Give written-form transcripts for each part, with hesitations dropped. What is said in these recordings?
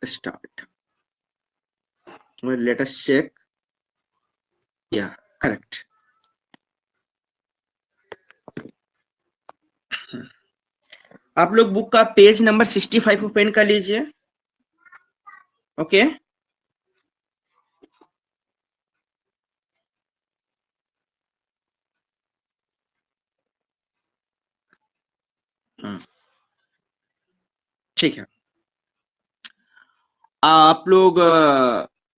start. Well, let us check. Yeah, correct. आप लोग book का पेज नंबर 65 ओपन कर लीजिए. ओके, ठीक है. आप लोग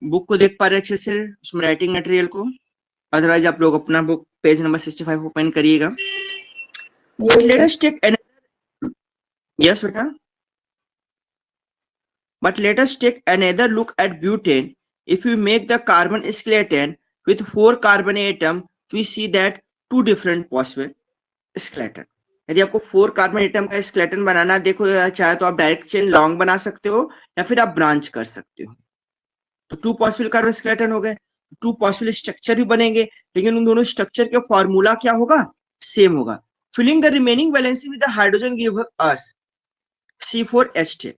बुक को देख पा रहे अच्छे से, उसमें राइटिंग मटेरियल को? अदरवाइज आप लोग अपना बुक पेज नंबर 65 ओपन करिएगा. Let us take another. Yes, beta. But let us take another look at butane. If we make the carbon skeleton with 4 carbon atom, we see that two different possible skeleton. यदि आपको 4 carbon atom का skeleton बनाना देखो चाहे तो आप direct chain long बना सकते हो या फिर आप ब्रांच कर सकते हो. तो 2 पॉसिबल कार्बन स्केलेटन हो गए, 2 पॉसिबल स्ट्रक्चर भी बनेंगे, लेकिन उन दोनों स्ट्रक्चर का फॉर्मूला क्या होगा? सेम होगा. Filling the remaining valency with the hydrogen give us C4H10.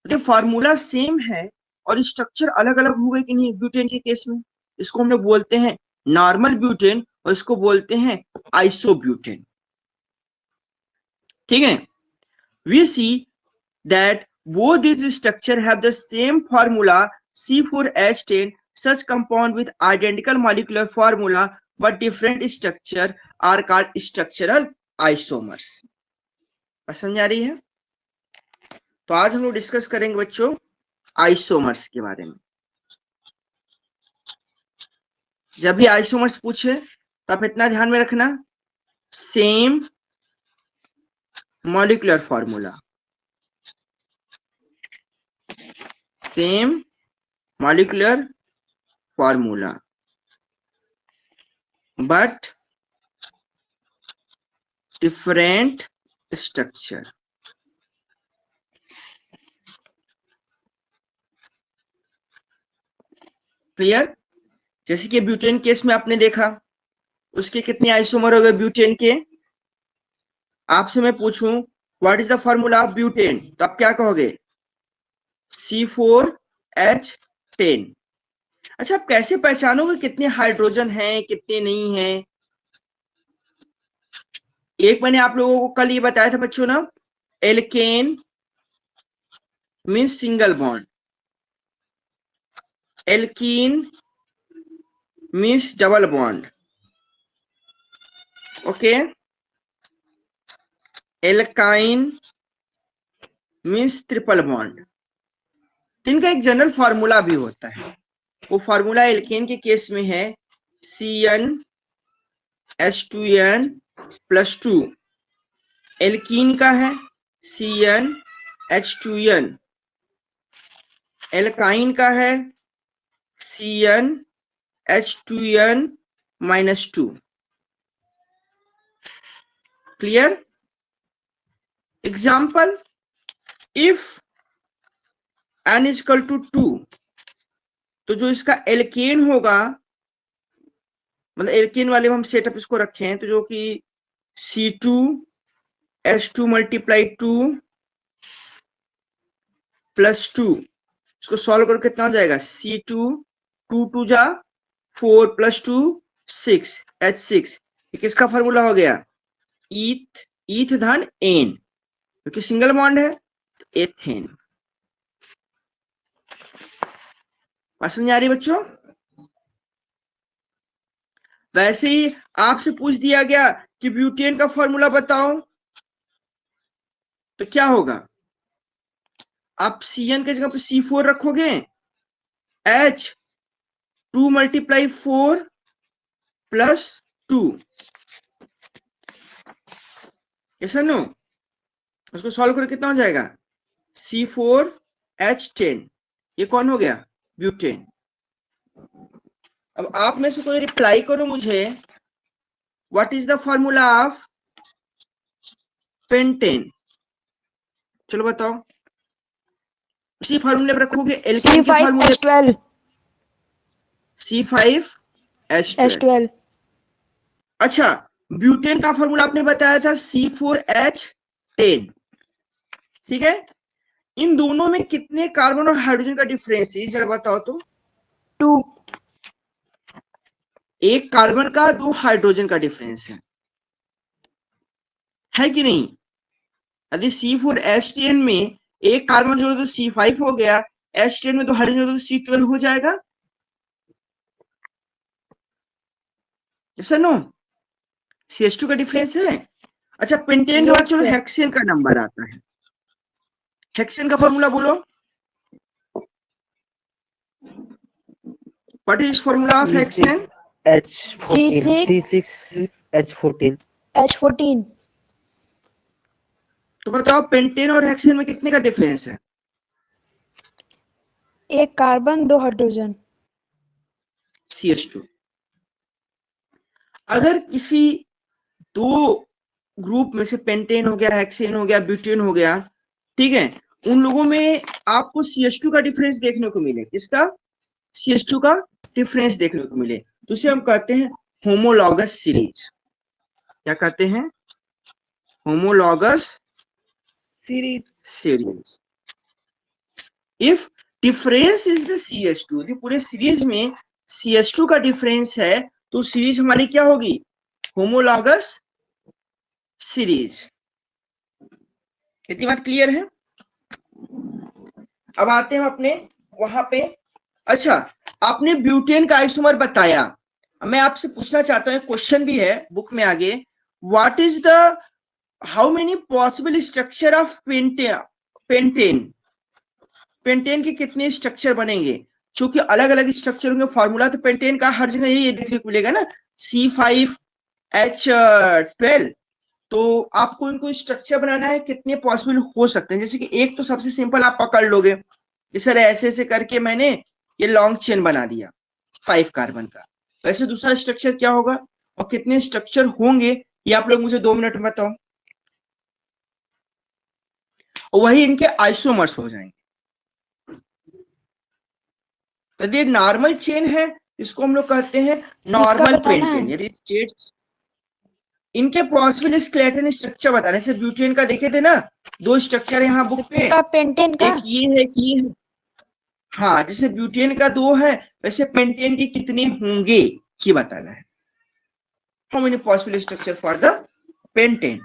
तो फॉर्मूला सेम है और स्ट्रक्चर अलग अलग हो गए कि नहीं ब्यूटेन के केस में. इसको हम लोग बोलते हैं नॉर्मल ब्यूटेन और इसको बोलते हैं आइसोब्यूटेन. ठीक है. We see that both these structure have the same formula C4H10. Such compound with identical molecular formula but different structure are called structural isomers. समझ आ रही है? तो आज हम लोग डिस्कस करेंगे बच्चों आइसोमर्स के बारे में. जब भी आइसोमर्स पूछे तो आप इतना ध्यान में रखना, same molecular formula, same molecular formula but different structure. Clear? जैसे कि ब्यूटेन केस में आपने देखा उसके कितने आइसोमर हो गए ब्यूटेन के. आपसे मैं पूछूं what is the formula of butane, तो आप क्या कहोगे? C4H10. अच्छा, आप कैसे पहचानोगे कितने हाइड्रोजन हैं कितने नहीं हैं? एक मैंने आप लोगों को कल ये बताया था बच्चों ना, alkane means single bond, alkene means double bond. Okay, alkyne means triple bond. इनका एक जनरल फॉर्मूला भी होता है. वो फॉर्मूला एल्केन के केस में है CnH2n+2. एल्कीन का है CnH2n. एल्काइन का है CnH2n-2. Clear? Example, if n = 2, तो जो इसका एल्केन होगा, मतलब एल्केन वाले हम सेटअप इसको रखे हैं, तो जो कि C2H2 × 2 + 2, इसको सॉल्व करके कितना हो जाएगा? C2 2 2 जा 4 + 2 6 H6. किसका फॉर्मूला हो गया? ईथ धन एन, क्योंकि सिंगल बॉन्ड है तो एथेन. समझ आ रही बच्चों? वैसे ही आपसे पूछ दिया गया कि ब्यूटेन का फॉर्मूला बताओ, तो क्या होगा? आप Cn के जगह पर C4 रखोगे, H2 × 4 + 2. ऐसा नो, उसको सॉल्व करके कितना हो जाएगा? C4H10. ये कौन हो गया? ब्यूटेन. अब आप में से कोई रिप्लाई करो मुझे, what is the formula of pentane? चलो बताओ. उसी फॉर्मूले पर रखोगे एल्केन के फॉर्मूले C5H12. अच्छा, ब्यूटेन का फॉर्मूला आपने बताया था C4H10. ठीक है, इन दोनों में कितने कार्बन और हाइड्रोजन का डिफरेंस है जरा बताओ तो। 2। एक कार्बन का 2 हाइड्रोजन का डिफरेंस है कि नहीं। यदि C4H10 में एक कार्बन जोड़ो तो C5 हो गया, H10 में 2 हाइड्रोजन जोड़ो तो C12 हो जाएगा। नो CH2 का डिफरेंस है। अच्छा पेंटेन के बाद चलो हेक्सेन का नंबर आता है। हेक्सेन का फॉर्मूला बोलो, what is formula of hexane. C6H14 H14। तो बताओ पेंटेन और हेक्सेन में कितने का डिफरेंस है। एक कार्बन 2 हाइड्रोजन। CH2। अगर किसी दो ग्रुप में से पेंटेन हो गया, हेक्सेन हो गया, ब्यूटेन हो गया, ठीक है, उन लोगों में आपको CH2 का डिफरेंस देखने को मिले, किसका, CH2 का डिफरेंस देखने को मिले, तो उसे हम कहते हैं होमोलॉगस सीरीज। क्या कहते हैं, homologous series. If difference is the CH2, यदि पूरे सीरीज में CH2 का डिफरेंस है तो सीरीज हमारी क्या होगी, होमोलॉगस सीरीज। इतनी बात क्लियर है। अब आते हैं अपने वहां पे। अच्छा आपने ब्यूटेन का आइसोमर बताया, मैं आपसे पूछना चाहता हूं, क्वेश्चन भी है बुक में आगे, what is the how many possible structure of pentane. Pentane के कितने स्ट्रक्चर बनेंगे, चूंकि अलग अलग स्ट्रक्चर होंगे, फॉर्मूला तो पेंटेन का हर जगह यही देखने को मिलेगा ना, C5H12। तो आपको इनको स्ट्रक्चर बनाना है, कितने पॉसिबल हो सकते हैं, जैसे कि एक तो सबसे सिंपल आप पकड़ लोगे कि सर ऐसे ऐसे करके मैंने ये लॉन्ग चेन बना दिया 5 कार्बन का। वैसे दूसरा स्ट्रक्चर क्या होगा और कितने स्ट्रक्चर होंगे ये आप लोग मुझे 2 मिनट में बताओ, और वही इनके आइसोमर्स हो जाएंगे। यदि ये नॉर्मल चेन है इसको हम लोग कहते हैं नॉर्मल पेंटेन। यदि स्टेट्स इनके पॉसिबल स्केलेटन स्ट्रक्चर बताने से, ब्यूटेन का देखे थे ना 2 स्ट्रक्चर यहाँ बुक पे, पेंटेन का एक ये है कि हाँ जैसे ब्यूटेन का 2 है वैसे पेंटेन के कितने होंगे ये बताना है। How many possible structure for the pentane.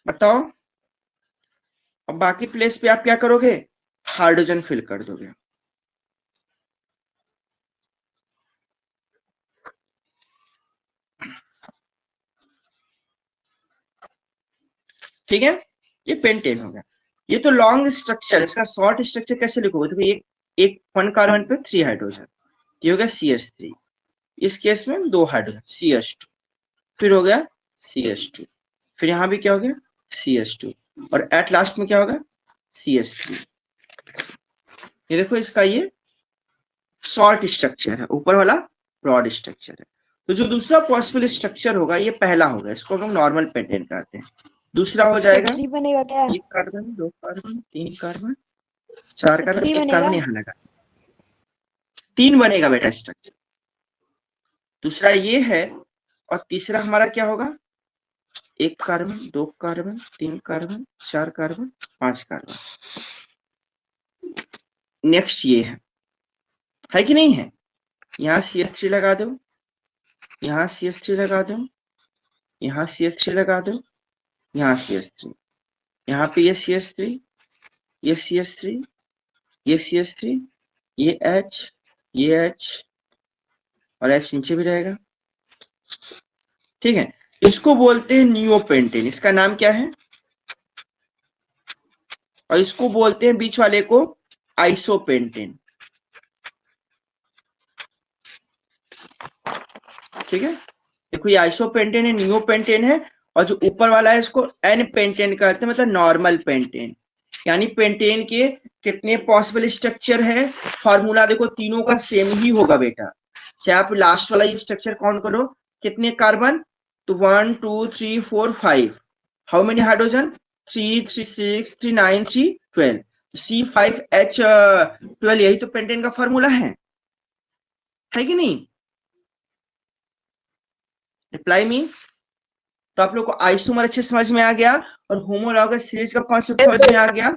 बताओ। अब बाकी प्लेस पे आप क्या करोगे, हाइड्रोजन फिल कर दोगे। ठीक है, ये पेंटेन हो गया। ये तो लॉन्ग स्ट्रक्चर, इसका शॉर्ट स्ट्रक्चर कैसे लिखोगे, तो एक एक 1 कार्बन पे 3 हाइड्रोजन, ये हो गया CH3। इस केस में 2 हाइड्रोजन CH2, फिर हो गया CH2, फिर यहां भी क्या हो गया CH2, और एट लास्ट में क्या होगा CH3। ये देखो इसका ये शॉर्ट स्ट्रक्चर है, ऊपर वाला ब्रॉड स्ट्रक्चर है। तो जो दूसरा पॉसिबल स्ट्रक्चर होगा ये पहला होगा, इसको हम लोग नॉर्मल पेंटेन कहते हैं। दूसरा हो जाएगा बनेगा क्या, 1 carbon 2 carbon 3 carbon 4 carbon 1 carbon यहां लगा, 3 बनेगा बेटा स्ट्रक्चर। दूसरा ये है, और तीसरा हमारा क्या होगा 1 carbon 2 carbon 3 carbon 4 carbon 5 carbon. Next ये है कि नहीं है, यहाँ CH3 लगा दो, यहाँ CH3 लगा दो, यहाँ CH3 लगा दो, यहाँ CH3, यहाँ पे ये CH3, ये CH3, ये CH3, ये H, ये H, और H नीचे भी रहेगा। ठीक है, इसको बोलते हैं नियोपेंटेन, इसका नाम क्या है, और इसको बोलते हैं बीच वाले को आइसोपेंटेन। ठीक है, देखो ये आइसोपेंटेन है, नियोपेंटेन है, और जो ऊपर वाला है इसको एन पेंटेन कहते हैं, मतलब नॉर्मल पेंटेन। यानी पेंटेन के कितने पॉसिबल स्ट्रक्चर है, फॉर्मूला देखो तीनों का सेम ही होगा बेटा, चाहे आप लास्ट वाला स्ट्रक्चर काउंट करो, कितने कार्बन, तो 1 2 3 4 5, हाउ मेनी हाइड्रोजन 3 3 6 3 9 3 12, C5H12, यही तो पेंटेन का फॉर्मूला है कि नहीं। Reply me. तो आप लोग को आइसोमर अच्छे समझ में आ गया और होमोलॉगस सीरीज का कॉन्सेप्ट समझ में आ गया।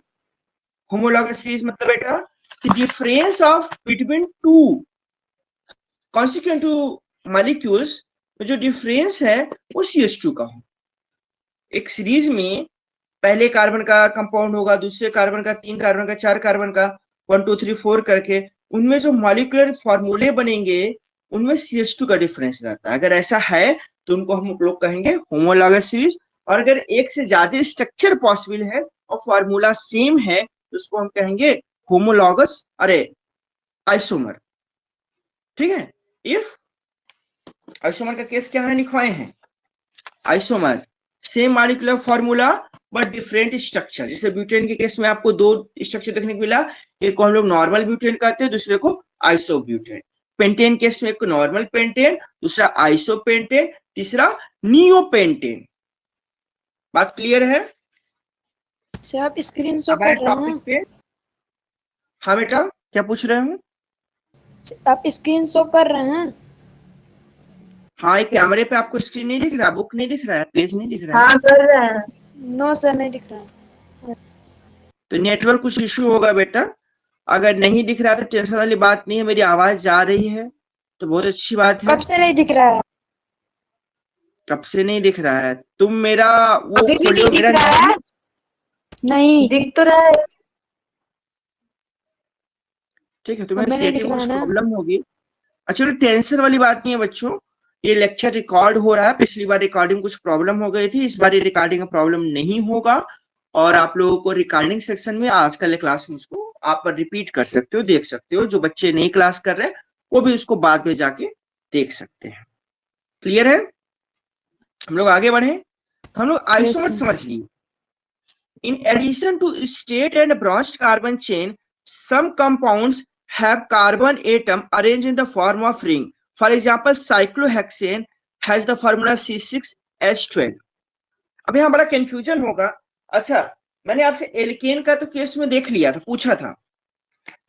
होमोलॉगस सीरीज मतलब बेटा कि difference of between two consecutive molecules में जो डिफरेंस है वो CH2 का हो। एक सीरीज में पहले कार्बन का कंपाउंड होगा, दूसरे कार्बन का, 3 कार्बन का, 4 कार्बन का, 1 2 3 4 करके उनमें जो मॉलिक्यूलर फॉर्मूले बनेंगे उनमें CH2 का डिफरेंस रहता है। अगर ऐसा है तो उनको हम लोग कहेंगे होमोलॉगस सीरीज। और अगर एक से ज्यादा स्ट्रक्चर पॉसिबल है और फॉर्मूला सेम है तो उसको हम कहेंगे होमोलॉगस आइसोमर। ठीक है। इफ आइसोमर का केस क्या है लिखवाए हैं, isomer same molecular formula but different structure. जैसे ब्यूटेन के केस में आपको 2 स्ट्रक्चर देखने को मिला, एक को हम लोग नॉर्मल ब्यूटेन कहते हैं, दूसरे को आइसोब्यूटेन। पेंटेन केस में एक को नॉर्मल पेंटेन, दूसरा आइसोपेंटेन, तीसरा नियोपेंटेन। बात क्लियर है? सर आप स्क्रीन शो अब आए कर रहे टॉपिक हैं? पे। हाँ बेटा क्या पूछ रहे हो? आप स्क्रीन शो कर रहे हैं? हाँ, एक कैमरे पे आपको स्क्रीन नहीं दिख रहा, बुक नहीं दिख रहा है, पेज नहीं दिख रहा है? हाँ कर रहे हैं। नो सर नहीं दिख रहा है। तो नेटवर्क कुछ इश्यू होगा बेटा। अगर नहीं दिख रहा तो टेंशन वाली बात नहीं है, मेरी आवाज जा रही है तो बहुत अच्छी बात है। कब से नहीं दिख रहा है? कब से नहीं दिख रहा है? तुम मेरा वो अभी भी खोलो, नहीं दिख मेरा रहा है? नहीं दिख तो रहा है। ठीक है, तुम्हें हमें नहीं सेटिंग दिख में रहा कुछ ना। प्रॉब्लम होगी। अच्छा चलो टेंशन वाली बात नहीं है बच्चों, ये लेक्चर रिकॉर्ड हो रहा है। पिछली बार रिकॉर्डिंग कुछ प्रॉब्लम हो गई थी, इस बार ये रिकॉर्डिंग का प्रॉब्लम नहीं होगा। और आप लोगों को रिकॉर्डिंग सेक्शन में आजकल क्लास में उसको आप रिपीट कर सकते हो, देख सकते हो। जो बच्चे नई क्लास कर रहे हैं वो भी उसको बाद में जाके देख सकते हैं। क्लियर है? हम लोग आगे बढ़े। हम लोग आइसोमर sir. समझ लिए। In addition to straight and branched carbon chain, some compounds have carbon atom arranged in the form of ring. For example, cyclohexane has the formula C6H12. अब यहाँ बड़ा कंफ्यूजन होगा। अच्छा, मैंने आपसे एल्केन का तो केस में देख लिया था, पूछा था।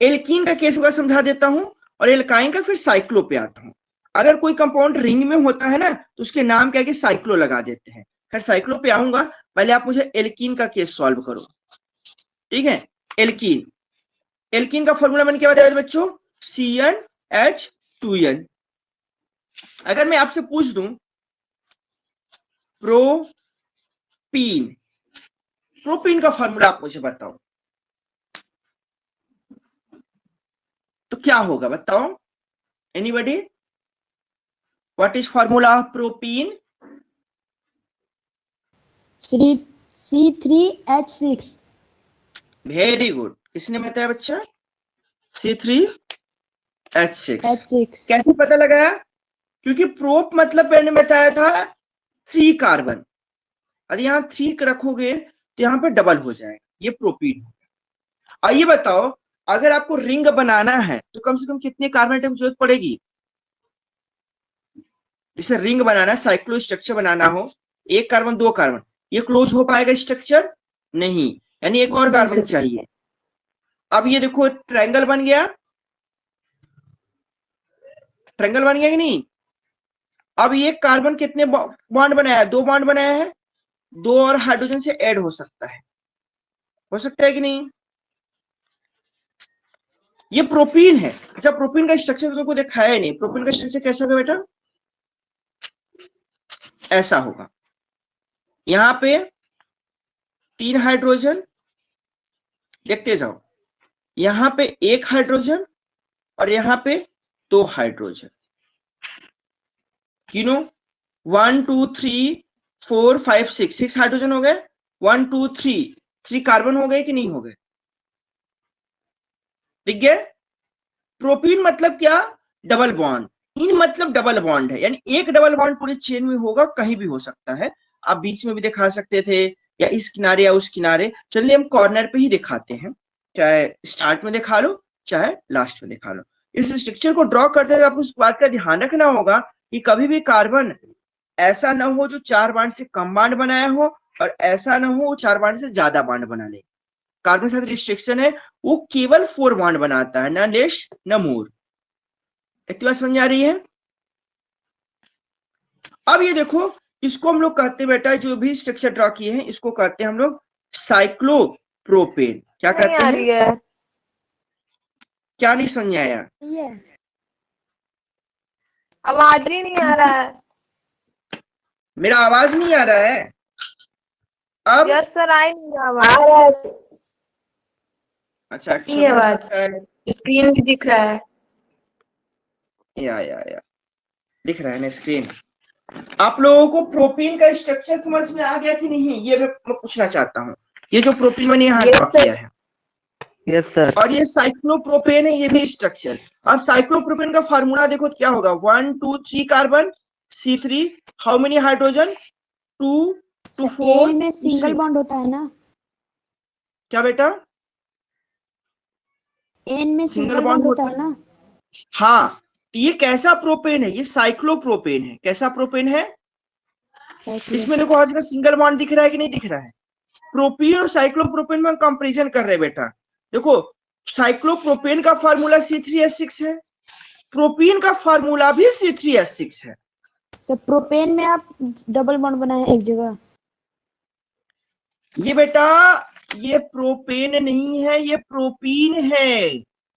एल्कीन का केस अगर समझा देता हूं और एल्काइन का फिर साइक्लो पे आता हूं। अगर कोई कंपाउंड रिंग में होता है ना तो उसके नाम क्या है, साइक्लो लगा देते हैं। फिर साइक्लो पे आऊंगा, पहले आप मुझे एल्कीन का केस सॉल्व करो। ठीक है, एल्कीन। एल्कीन का फॉर्मूला मैंने क्या बताया था बच्चों? CnH2n। अगर मैं आपसे पूछ दूं प्रोपीन, प्रोपीन का फॉर्मूला आप मुझे बताओ तो क्या होगा, बताओ anybody? What is formula of propene? C3H6। Very good, किसने बताया बच्चा? C3H6। H6 कैसे पता लगाया? क्योंकि प्रोप मतलब मैंने बताया था 3 कार्बन, अरे यहाँ 3 रखोगे तो यहाँ पे डबल हो जाएगा, ये प्रोपीन। आइए बताओ, अगर आपको रिंग बनाना है तो कम से कम कितने कार्बन एटम की जरूरत पड़ेगी? जैसे रिंग बनाना, साइक्लो स्ट्रक्चर बनाना हो, 1 कार्बन 2 कार्बन, ये क्लोज हो पाएगा स्ट्रक्चर? नहीं, यानी एक और कार्बन चाहिए। अब ये देखो ट्रायंगल बन गया, ट्रायंगल बन गया कि नहीं? अब ये कार्बन कितने बॉन्ड बनाया है? 2 बॉन्ड बनाया है, 2 और हाइड्रोजन से ऐड हो सकता है, हो सकता है कि नहीं? ये प्रोपीन है। अच्छा, प्रोपीन का स्ट्रक्चर तो तुमको दिखाया ही नहीं। प्रोपीन का स्ट्रक्चर कैसा होगा बेटा? ऐसा होगा, यहां पे 3 हाइड्रोजन, देखते जाओ, यहां पे 1 हाइड्रोजन और यहां पे 2 हाइड्रोजन। यू नो 1 2 3 4 5 6 हाइड्रोजन हो गए, 1 2 3 कार्बन हो गए कि नहीं हो गए? दिख गए? प्रोपीन मतलब क्या? Double bond. इन मतलब डबल बॉन्ड है, यानी एक डबल बॉन्ड पूरे चेन में होगा, कहीं भी हो सकता है। आप बीच में भी दिखा सकते थे या इस किनारे या उस किनारे। चलिए हम कॉर्नर पे ही दिखाते हैं, चाहे स्टार्ट में दिखा लो चाहे लास्ट में दिखा लो। इस स्ट्रक्चर को ड्रॉ करते हुए आपको उस बात का ध्यान रखना होगा कि कभी भी कार्बन ऐसा ना हो जो 4 बॉन्ड से कम बॉन्ड बनाया हो और ऐसा ना हो वो 4 बॉन्ड से ज्यादा बॉन्ड बना ले। कार्बन के साथ रिस्ट्रिक्शन है, वो केवल 4 बॉन्ड बनाता है, ना लेस ना मोर। इतनी बात समझ आ रही है? अब ये देखो, इसको हम लोग कहते हैं बेटा, जो भी स्ट्रक्चर ड्रॉ किए हैं इसको कहते हैं हम लोग साइक्लोप्रोपेन। क्या नहीं कहते आ हैं? रही है। क्या नहीं समझ में आया? ये आवाज ही नहीं आ रहा है। मेरा आवाज नहीं आ रहा है अब? यस सर, आई नहीं आवाज। अच्छा, ये हो आवाज। सकता है। स्क्रीन भी दिख रहा है। या दिख रहा है ना स्क्रीन? आप लोगों को प्रोपीन का स्ट्रक्चर समझ में आ गया कि नहीं, ये मैं पूछना चाहता हूँ। ये जो प्रोपीन मैंने यहाँ ड्रॉ किया है, यस सर। और ये साइक्लोप्रोपेन है, ये भी स्ट्रक्चर। अब साइक्लोप्रोपेन का फार्मूला देखो क्या होगा, 1 2 3 carbon, C3, how many hydrogen, 2 2 4 N में सिंगल बॉन्ड होता है ना? क्या बेटा? एन में सिंगल सिंगल बॉन्ड बॉन्ड होता होता है ना? हाँ, ये कैसा प्रोपेन है? ये साइक्लोप्रोपेन है। कैसा प्रोपेन है? इसमें देखो आज का सिंगल बॉन्ड दिख रहा है कि नहीं दिख रहा है? प्रोपीन और साइक्लोप्रोपेन में हम कंपैरिजन कर रहे हैं बेटा। देखो, साइक्लोप्रोपेन का फार्मूला C3H6 है, प्रोपीन का फार्मूला भी C3H6 है। सर प्रोपेन में आप डबल बॉन्ड बनाए एक जगह। ये बेटा, ये प्रोपेन नहीं है, ये प्रोपीन है,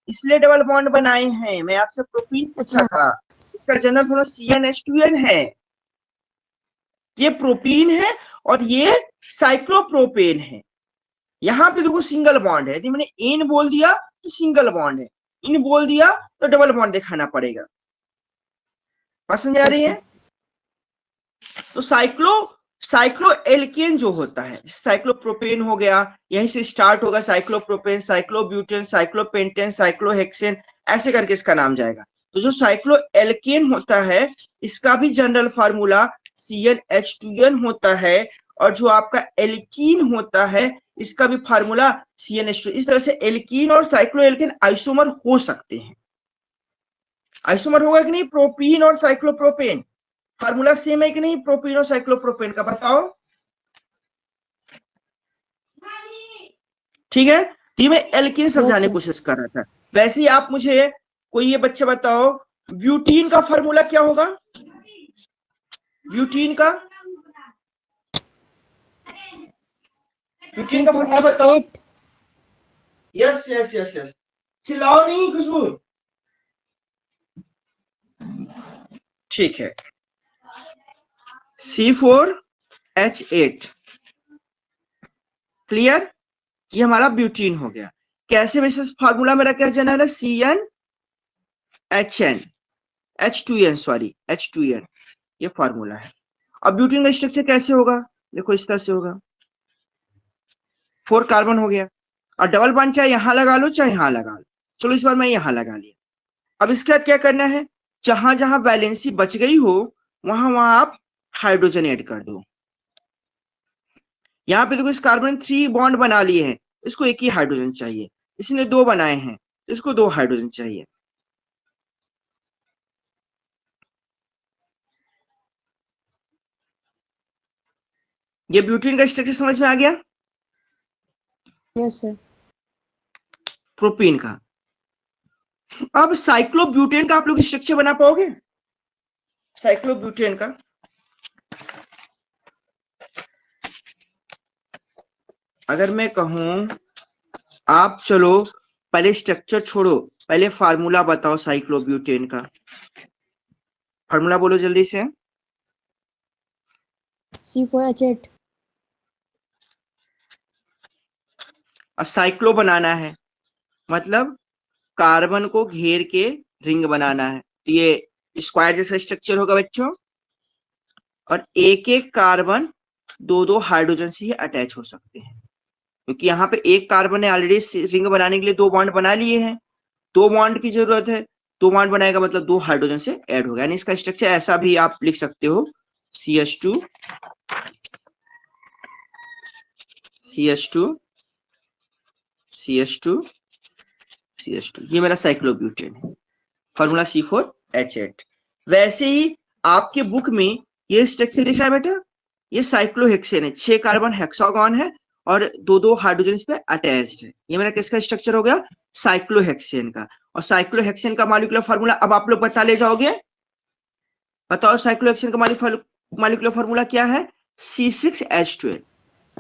इसलिए डबल बॉन्ड बनाए हैं। मैं आपसे प्रोपीन पूछा था, इसका जनरल फॉर्मूला CnH2n है। ये प्रोपीन है और ये साइक्लोप्रोपेन है। यहाँ पे देखो सिंगल बॉन्ड है, यदि मैंने एन बोल दिया तो सिंगल बॉन्ड है, इन बोल दिया तो डबल बॉन्ड दिखाना पड़ेगा। बात समझ आ रही है? तो साइक्लो एल्केन जो होता है, साइक्लोप्रोपेन हो गया, यहीं से स्टार्ट होगा, साइक्लोप्रोपेन, साइक्लोब्यूटेन, साइक्लोपेंटेन, साइक्लोहेक्सेन, ऐसे करके इसका नाम जाएगा। तो जो साइक्लो एल्केन होता है, इसका भी जनरल फार्मूला CnH2n होता है, और जो आपका एल्कीन होता है इसका भी फार्मूला CnH2। इस तरह से एल्कीन और साइक्लो एल्केन आइसोमर हो सकते हैं। आइसोमर होगा कि नहीं प्रोपीन और साइक्लोप्रोपेन? फार्मूला सेम है कि नहीं प्रोपीन और साइक्लोप्रोपेन का? बताओ। ठीक है, ये मैं एल्कीन समझाने की कोशिश कर रहा था। वैसे ही आप मुझे कोई ये बच्चा बताओ, ब्यूटीन का फार्मूला क्या होगा? ब्यूटीन का फार्मूला बताओ। यस यस यस यस, चिल्लाओ नहीं खुशबू। ठीक है, C4H8। क्लियर? ये हमारा ब्यूटीन हो गया। कैसे बेसिस फार्मूला मेरा क्या जनरल है? H2n सॉरी H2n, ये फार्मूला है। अब ब्यूटीन का स्ट्रक्चर कैसे होगा? देखो इस तरह से होगा, 4 कार्बन हो गया, और डबल बॉन्ड चाहे यहां लगा लो चाहे यहां लगा लो। चलो इस बार मैं यहां लगा लिया। अब इसके बाद क्या करना है, जहां जहां वैलेंसी बच गई हो वहां वहां आप हाइड्रोजन ऐड कर दो। यहाँ पे देखो इस कार्बन 3 बॉन्ड बना लिए हैं, इसको एक ही हाइड्रोजन चाहिए, इसने 2 बनाए हैं, इसको 2 हाइड्रोजन चाहिए। ये ब्यूटीन का स्ट्रक्चर समझ में आ गया? Yes sir. प्रोपीन का। अब साइक्लोब्यूटेन का आप लोग स्ट्रक्चर बना पाओगे? साइक्लोब्यूटेन का अगर मैं कहूं, आप चलो पहले स्ट्रक्चर छोड़ो, पहले फार्मूला बताओ साइक्लोब्यूटेन का। फार्मूला बोलो जल्दी से। C4H8। और साइक्लो बनाना है, मतलब कार्बन को घेर के रिंग बनाना है, तो ये स्क्वायर जैसा स्ट्रक्चर होगा बच्चों। और एक एक कार्बन 2 हाइड्रोजन से ही अटैच हो सकते हैं, क्योंकि यहाँ पे एक कार्बन ने ऑलरेडी रिंग बनाने के लिए 2 बॉन्ड बना लिए हैं, 2 बॉन्ड की जरूरत है, 2 बॉन्ड बनाएगा मतलब 2 हाइड्रोजन से ऐड होगा। यानी इसका स्ट्रक्चर ऐसा भी आप लिख सकते हो, CH2 CH2 CH2 CH2, ये मेरा साइक्लोब्यूटेन है, फार्मूला C4H8। वैसे ही आपके बुक में ये स्ट्रक्चर दिखा है बेटा, ये साइक्लोहेक्सेन है, 6 कार्बन हेक्सागोन है और 2 हाइड्रोजन इस पे अटैच्ड है। ये मेरा किसका स्ट्रक्चर हो गया? साइक्लोहेक्सेन का। और साइक्लोहेक्सेन का मॉलिक्यूलर फार्मूला अब आप लोग बता ले जाओगे? बताओ साइक्लोहेक्सेन का मॉलिक्यूलर फॉर्मूला क्या है, C6H12।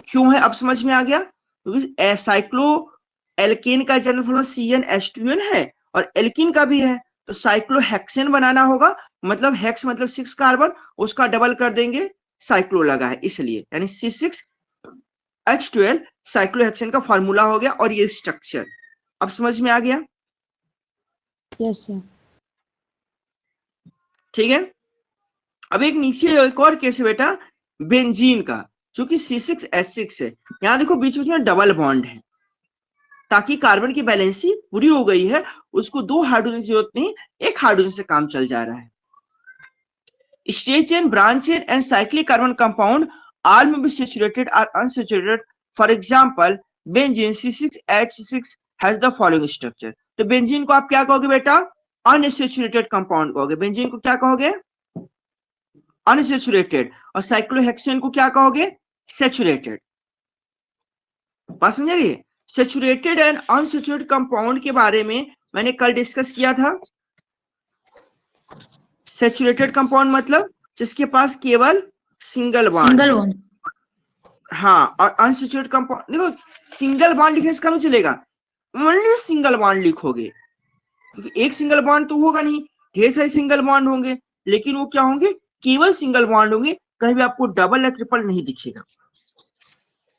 क्यों है अब समझ में आ गया, क्योंकि साइक्लो एल्केन का जनरल फॉर्मूला CnH2n है और एल्कीन का भी है, तो साइक्लोहेक्सेन बनाना होगा, मतलब हेक्स मतलब 6 कार्बन, उसका डबल कर देंगे, साइक्लो लगा है इसलिए, यानी C6H12 साइक्लोहेक्सेन का फॉर्मूला हो गया और ये स्ट्रक्चर अब समझ में आ गया। Yes sir. ठीक है, अब एक नीचे एक और केस है बेटा बेंजीन का, जो कि C6H6 है। यहां देखो बीच बीच में डबल बॉन्ड है, ताकि कार्बन की बैलेंसी पूरी हो गई है, उसको 2 हाइड्रोजन की जरूरत नहीं, 1 हाइड्रोजन से काम चल जा रहा है। Straight chain, branch chain and cyclic carbon compound all may be saturated or unsaturated. For example, benzene C6H6 has the following structure. तो बेंजीन को आप क्या कहोगे बेटा, अनसैचुरेटेड कंपाउंड कहोगे। बेंजीन को क्या कहोगे, अनसैचुरेटेड। और साइक्लोहेक्सेन को क्या कहोगे, सैचुरेटेड। बात समझ रही है। सैचुरेटेड एंड अनसैचुरेटेड कंपाउंड के बारे में मैंने कल डिस्कस किया था। सैचुरेटेड कंपाउंड मतलब जिसके पास केवल सिंगल बॉन्ड। हाँ, और अनसैचुरेटेड कंपाउंड, देखो सिंगल बॉन्ड लिखने से काम नहीं चलेगा, ओनली सिंगल बॉन्ड लिखोगे, क्योंकि एक सिंगल बॉन्ड तो होगा नहीं, ढेर सारे सिंगल बॉन्ड होंगे, लेकिन वो क्या होंगे, केवल सिंगल बॉन्ड होंगे, कहीं भी आपको डबल या ट्रिपल नहीं दिखेगा,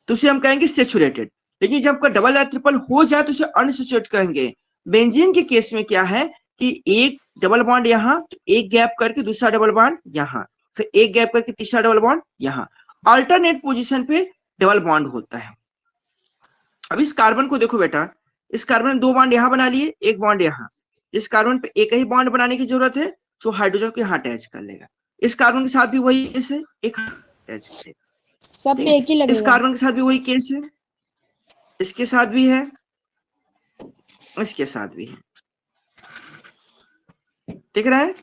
तो उसे हम कहेंगे सैचुरेटेड। लेकिन जब आपका डबल या ट्रिपल हो जाए तो उसे अनसैचुरेटेड कहेंगे। बेंजीन के केस में क्या है कि एक डबल बॉन्ड यहाँ, एक गैप करके दूसरा डबल बॉन्ड यहाँ, फिर एक गैप करके तीसरा डबल बॉन्ड यहाँ, अल्टरनेट पोजीशन पे डबल बॉन्ड होता है। अब इस कार्बन को देखो बेटा, इस कार्बन ने 2 बॉन्ड यहां बना लिए, 1 बॉन्ड यहाँ। इस कार्बन पे एक ही बॉन्ड बनाने की जरूरत है, जो हाइड्रोजन को यहाँ अटैच कर लेगा। इस कार्बन के साथ भी वही केस है, एक अटैच करेगा। सब पे एक ही लगेगा। इस कार्बन के साथ भी वही केस है, इसके साथ भी है, इसके साथ भी है। दिख रहा है,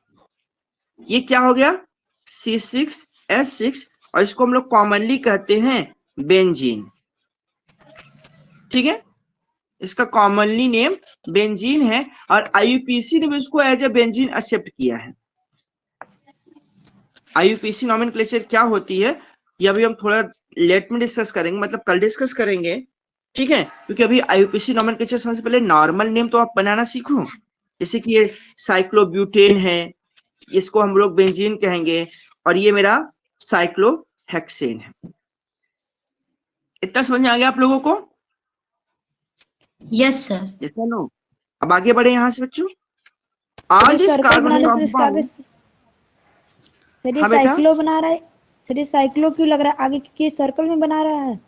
ये क्या हो गया, C6H6, और इसको हम लोग कॉमनली कहते हैं बेंजीन। ठीक है, इसका कॉमनली नेम बेंजीन है, और IUPAC ने भी इसको एज ए बेंजीन एक्सेप्ट किया है। IUPAC नॉमेनक्लेचर क्या होती है, ये अभी हम थोड़ा लेट में डिस्कस करेंगे, मतलब कल डिस्कस करेंगे। ठीक है, क्योंकि अभी IUPAC नॉमेनक्लेचर सबसे पहले नॉर्मल नेम तो आप बनाना सीखो, जैसे कि ये साइक्लोब्यूटेन है, इसको हम लोग बेंजीन कहेंगे, और ये मेरा साइक्लोहेक्सेन है। इतना समझ में आ गया आप लोगों को? Yes sir. जैसा नो, अब आगे बढ़े यहाँ से बच्चों। आज इस कार्बन कंपाउंड, सर ये हाँ बेटा? साइक्लो बना रहा है, सर ये साइक्लो क्यों लग रहा है आगे, क्योंकि सर्कल में बना रहा है।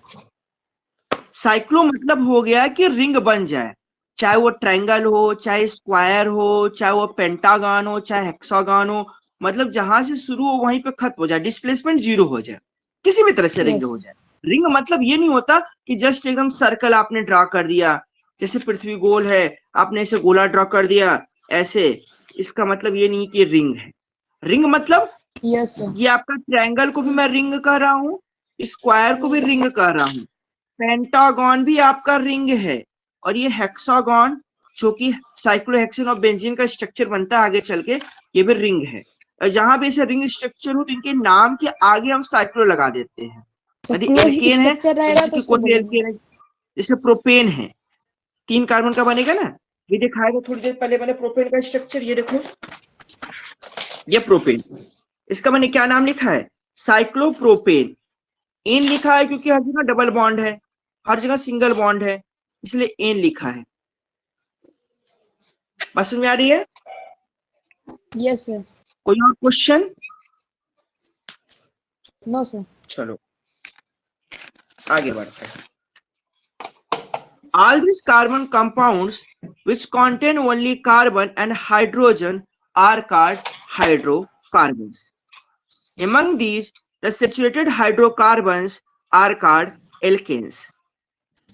साइक्लो मतलब हो गया कि रिंग बन जाए, चाहे वो ट्रायंगल हो, चाहे स्क्वायर हो, चाहे वो पेंटागन हो, चाहे हेक्सागन हो, मतलब जहां से शुरू हो वहीं पे खत्म हो जाए, डिस्प्लेसमेंट 0 हो जाए, किसी भी तरह से रिंग हो जाए। रिंग मतलब ये नहीं होता कि जस्ट एकदम सर्कल आपने ड्रॉ कर दिया, जैसे पृथ्वी गोल है आपने ऐसे गोला ड्रॉ कर दिया ऐसे, इसका मतलब ये नहीं कि रिंग है। रिंग मतलब यस सर। ये आपका ट्रायंगल को भी मैं रिंग कह रहा हूँ, स्क्वायर को भी रिंग कह रहा हूँ, पेंटागन भी आपका रिंग है, और ये हेक्सागन जो कि साइक्लोहेक्सेन और बेंजीन का स्ट्रक्चर बनता है आगे चल के, ये भी रिंग है। और जहां भी ऐसे रिंग स्ट्रक्चर हो तो इनके नाम के आगे हम साइक्लो लगा देते हैं। यदि एल्केन है तो कोई एल्केन है, जैसे प्रोपेन है, 3 कार्बन का बनेगा ना, ये दिखाएगा थोड़ी देर पहले मैंने प्रोपेन का स्ट्रक्चर, ये देखो ये प्रोपेन, इसका मैंने क्या नाम लिखा है, साइक्लोप्रोपेन। एन लिखा है क्योंकि हर जगह डबल बॉन्ड है, हर जगह सिंगल बॉन्ड है, इसलिए एन लिखा है। बस समझ में आ रही है? Yes sir. कोई और क्वेश्चन? No sir. चलो आगे बढ़ते हैं। All these carbon compounds which contain only carbon and hydrogen are called hydrocarbons. Among these, the saturated hydrocarbons are called alkanes.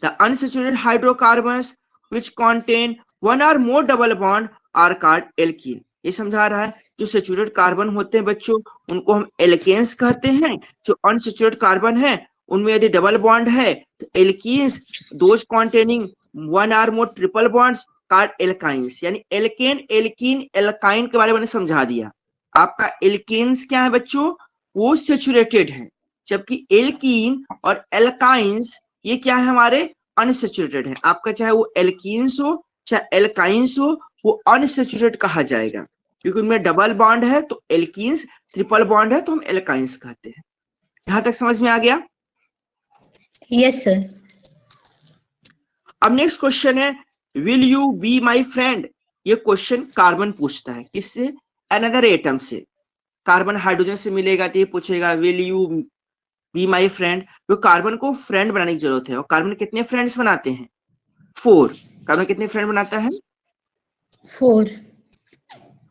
The unsaturated hydrocarbons which contain one or more double bond are called alkene. ये समझा रहा है, जो saturated carbon होते हैं बच्चों उनको हम एल्केन्स कहते हैं, जो अनसैचुरेटेड कार्बन है उनमें यदि डबल बॉन्ड है तो alkenes, those containing one or more triple bonds called alkynes. यानी एल्केन, एल्कीन, एल्काइन के बारे में समझा दिया। आपका एल्केन्स क्या है बच्चों, वो सेचुरेटेड है, जबकि एल्कीन और एल्काइंस ये क्या है, हमारे अनसेचुरेटेड है। आपका चाहे वो एल्कीन्स हो चाहे एल्काइंस हो, वो अनसेचुरेटेड कहा जाएगा, क्योंकि उनमें डबल बॉन्ड है तो एल्कीन्स, ट्रिपल बॉन्ड है तो हम एल्काइंस कहते हैं। यहां तक समझ में आ गया? Yes sir. अब नेक्स्ट क्वेश्चन है, will you be my friend. ये क्वेश्चन कार्बन पूछता है, किससे? अनदर एटम से। कार्बन हाइड्रोजन से मिलेगा तो ये पूछेगा will you be my friend. तो कार्बन को फ्रेंड बनाने की जरूरत है, और कार्बन कितने फ्रेंड्स बनाते हैं? 4। कार्बन कितने फ्रेंड बनाता है?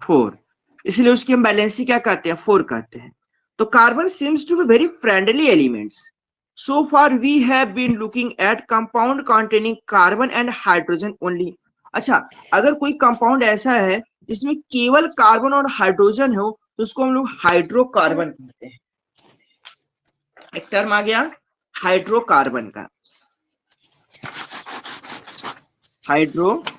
4। इसलिए उसकी हम बैलेंसी क्या कहते हैं? 4 कहते हैं। तो carbon seems to be very friendly elements. So far we have been looking at compound containing carbon and hydrogen only. अच्छा, अगर कोई कंपाउंड ऐसा है जिसमें केवल कार्बन और हाइड्रोजन हो तो उसको हम लोग हाइड्रोकार्बन कहते हैं। एक टर्म आ गया हाइड्रोकार्बन का, हाइड्रोकार्बन।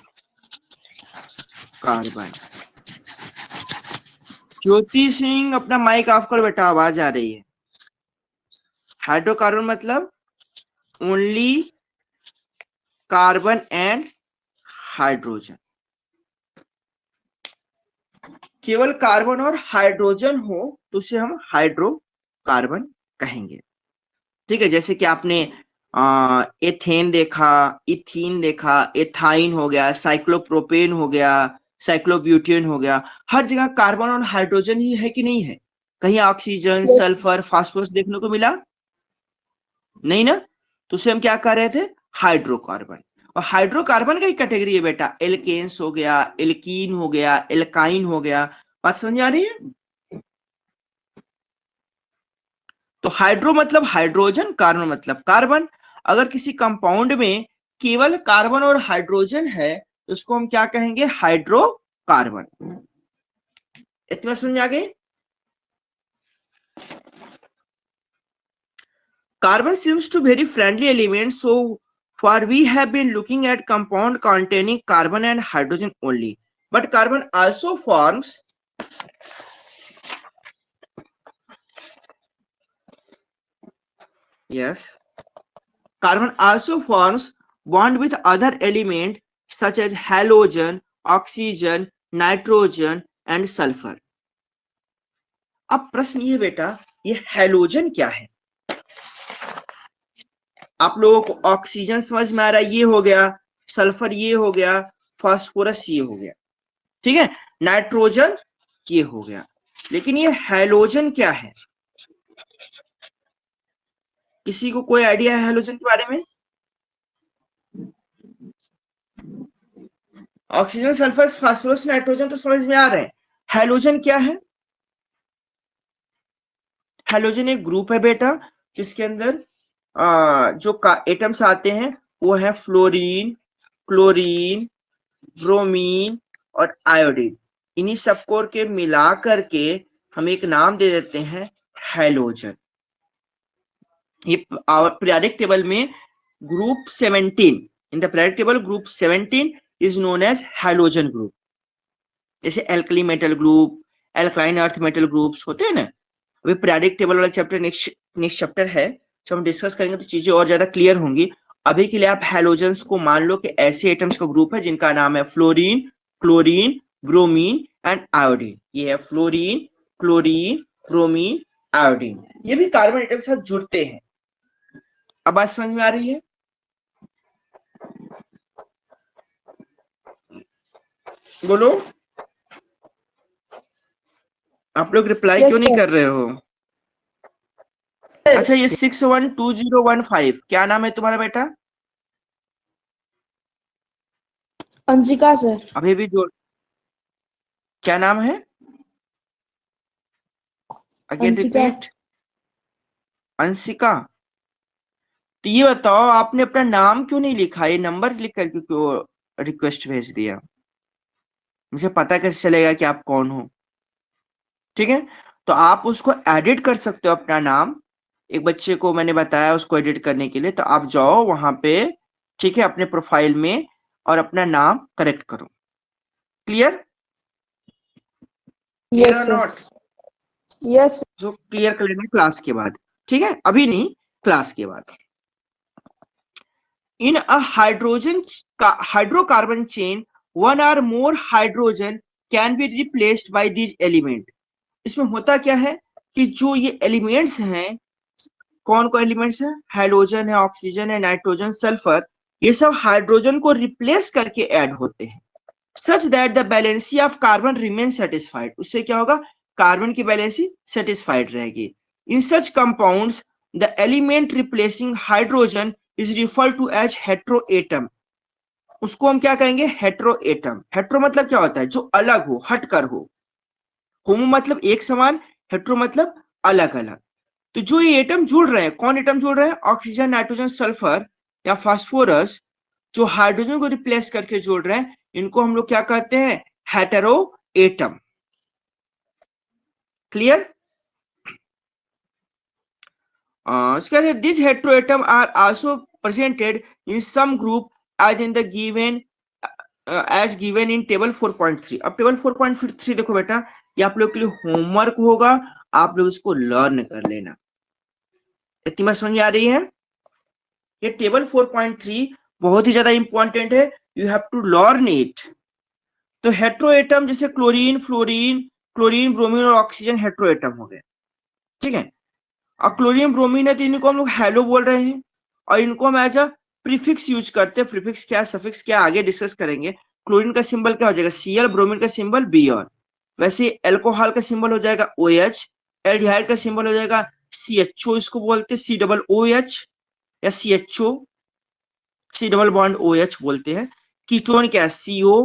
ज्योति सिंह अपना माइक ऑफ कर बेटा, आवाज आ रही है। हाइड्रोकार्बन मतलब ओनली कार्बन एंड हाइड्रोजन, केवल कार्बन और हाइड्रोजन हो तो उसे हम हाइड्रोकार्बन कहेंगे। ठीक है, जैसे कि आपने एथेन देखा, इथीन देखा, एथाइन हो गया, साइक्लोप्रोपेन हो गया, साइक्लोब्यूटेन हो गया। हर जगह कार्बन और हाइड्रोजन ही है कि नहीं है? कहीं ऑक्सीजन, सल्फर, फास्फोरस देखने को मिला नहीं ना? तो उसे हम क्या कह रहे थे? हाइड्रोकार्बन। और हाइड्रोकार्बन का एक कैटेगरी है बेटा, एल्केन्स हो गया, एल्कीन हो गया, एल्काइन हो गया। बात समझ आ रही है? तो हाइड्रो मतलब हाइड्रोजन, कार्बन मतलब कार्बन। अगर किसी कंपाउंड में केवल कार्बन और हाइड्रोजन है तो उसको हम क्या कहेंगे? हाइड्रोकार्बन। इतना समझ आ गई? Carbon seems to very friendly element, so far we have been looking at compound containing carbon and hydrogen only. But carbon also forms carbon also forms bond with other element such as halogen, oxygen, nitrogen and sulfur. अब प्रश्न ये बेटा, ये halogen क्या है? आप लोगों को ऑक्सीजन समझ में आ रहा है, ये हो गया, सल्फर ये हो गया, फास्फोरस ये हो गया, ठीक है, नाइट्रोजन ये हो गया। लेकिन ये हैलोजन क्या है? किसी को कोई आइडिया है हैलोजन के बारे में? ऑक्सीजन, सल्फर, फास्फोरस, नाइट्रोजन तो समझ में आ रहे हैं। हैलोजन क्या है? हैलोजन एक ग्रुप है बेटा जिसके अंदर जो एटम्स आते हैं वो है फ्लोरीन, क्लोरीन, ब्रोमीन और आयोडीन। इन्हीं सबको के मिला करके हम एक नाम दे देते हैं हैलोजन। ये पीरियोडिक टेबल में group 17, in the periodic table group 17 is known as halogen group. जैसे alkali metal group, alkaline earth metal groups होते हैं ना। अभी पीरियोडिक टेबल वाला चैप्टर नेक्स्ट चैप्टर है, जब हम डिस्कस करेंगे तो चीजें और ज्यादा क्लियर होंगी। अभी के लिए आप हैलोजेंस को मान लो कि ऐसे एटम्स का ग्रुप है जिनका नाम है fluorine, chlorine, bromine and iodine. ये है फ्लोरीन, क्लोरीन, ब्रोमीन, आयोडीन। ये भी कार्बन एटम के साथ जुड़ते हैं। अब बात समझ में आ रही है? बोलो, आप लोग रिप्लाई क्यों नहीं कर रहे हो? अच्छा, ये 612015 क्या नाम है तुम्हारा बेटा? अंशिका सर। अभी भी जोड़, क्या नाम है? अगेन अंशिका। रिपीट। अंशिका। तो ये बताओ, आपने अपना नाम क्यों नहीं लिखा? ये नंबर लिख करके क्यों रिक्वेस्ट भेज दिया? मुझे पता कैसे चलेगा कि आप कौन हो? ठीक है, तो आप उसको एडिट कर सकते हो अपना नाम। एक बच्चे को मैंने बताया उसको एडिट करने के लिए, तो आप जाओ वहां पे, ठीक है, अपने प्रोफाइल में और अपना नाम करेक्ट करो। Clear? Yes sir. Not? Yes जो क्लियर कर लेना क्लास के बाद, ठीक है, अभी नहीं, क्लास के बाद। In a hydrocarbon chain one or more hydrogen can be replaced by these element. इसमें होता क्या है कि जो ये एलिमेंट्स हैं, कौन कौन एलिमेंट्स हैं, हाइड्रोजन है, ऑक्सीजन है, नाइट्रोजन, सल्फर, ये सब हाइड्रोजन को रिप्लेस करके ऐड होते हैं, such that the valency of carbon remain satisfied. उससे क्या होगा, कार्बन की बैलेंसी सेटिस्फाइड रहेगी। In such compounds the element replacing hydrogen is referred to as heteroatom. उसको हम क्या कहेंगे, हेट्रोएटम। हेट्रो मतलब क्या होता है, जो अलग हो, हटकर हो। होमो मतलब एक समान, हेट्रो मतलब अलग अलग। तो जो ये एटम जुड़ रहे हैं, कौन एटम जुड़ रहे हैं, ऑक्सीजन, नाइट्रोजन, सल्फर या फास्फोरस, जो हाइड्रोजन को रिप्लेस करके जुड़ रहे हैं, इनको हम लोग क्या कहते हैं, हेटेरो एटम। क्लियर? इसके बाद this heteroatom are also presented in some group as in the given as given in table 4.3। अब टेबल 4.3 देखो बेटा, ये आप लोग के लिए होमवर्क होगा, आप लोग इसको लर्न कर लेना। इतनी बात समझ आ रही है? ये टेबल 4.3 बहुत ही ज्यादा इंपॉर्टेंट है, you have to learn it. तो हेट्रोएटम जैसे क्लोरीन, फ्लोरीन, क्लोरीन, ब्रोमीन और ऑक्सीजन हेट्रोएटम हो गए, ठीक है। और क्लोरीन ब्रोमीन है तो इनको हम लोग हेलो बोल रहे हैं, और इनको हम एज अ प्रीफिक्स यूज करते हैं। प्रीफिक्स क्या, सफिक्स क्या, आगे डिस्कस करेंगे। क्लोरीन का सिंबल क्या हो जाएगा, Cl, ब्रोमीन का सिंबल Br। वैसे अल्कोहल का सिंबल हो जाएगा OH, एल्डिहाइड का सिंबल हो जाएगा CHO, इसको बोलते हैं COOH या CHO, C double bond OH बोलते हैं। कीटोन क्या है, CO,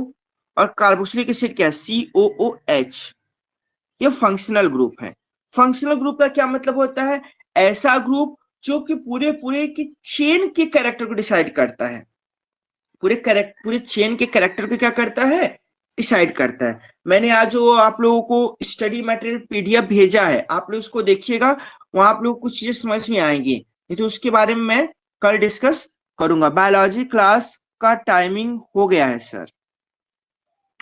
और कार्बोक्सिलिक एसिड क्या है, COOH। ये फंक्शनल ग्रुप है। फंक्शनल ग्रुप का क्या मतलब होता है, ऐसा ग्रुप जो कि पूरे पूरे की चेन के कैरेक्टर को डिसाइड करता है, पूरे चेन के कैरेक्टर को क्या करता है, डिसाइड करता है। मैंने आज जो आप लोगों को स्टडी मटेरियल PDF भेजा है, आप लोग उसको देखिएगा, वहां आप लोग को कुछ चीजें समझ में आएंगी, नहीं तो उसके बारे में मैं कल डिस्कस करूंगा। बायोलॉजी क्लास का टाइमिंग हो गया है सर,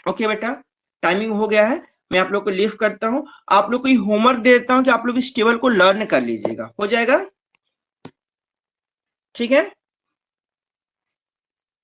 ओके बेटा, टाइमिंग हो गया है, मैं आप लोग को लीव करता हूं। आप लोग को ये होमवर्क दे देता हूं कि आप लोग इस टेबल को लर्न कर लीजिएगा, हो जाएगा, ठीक है।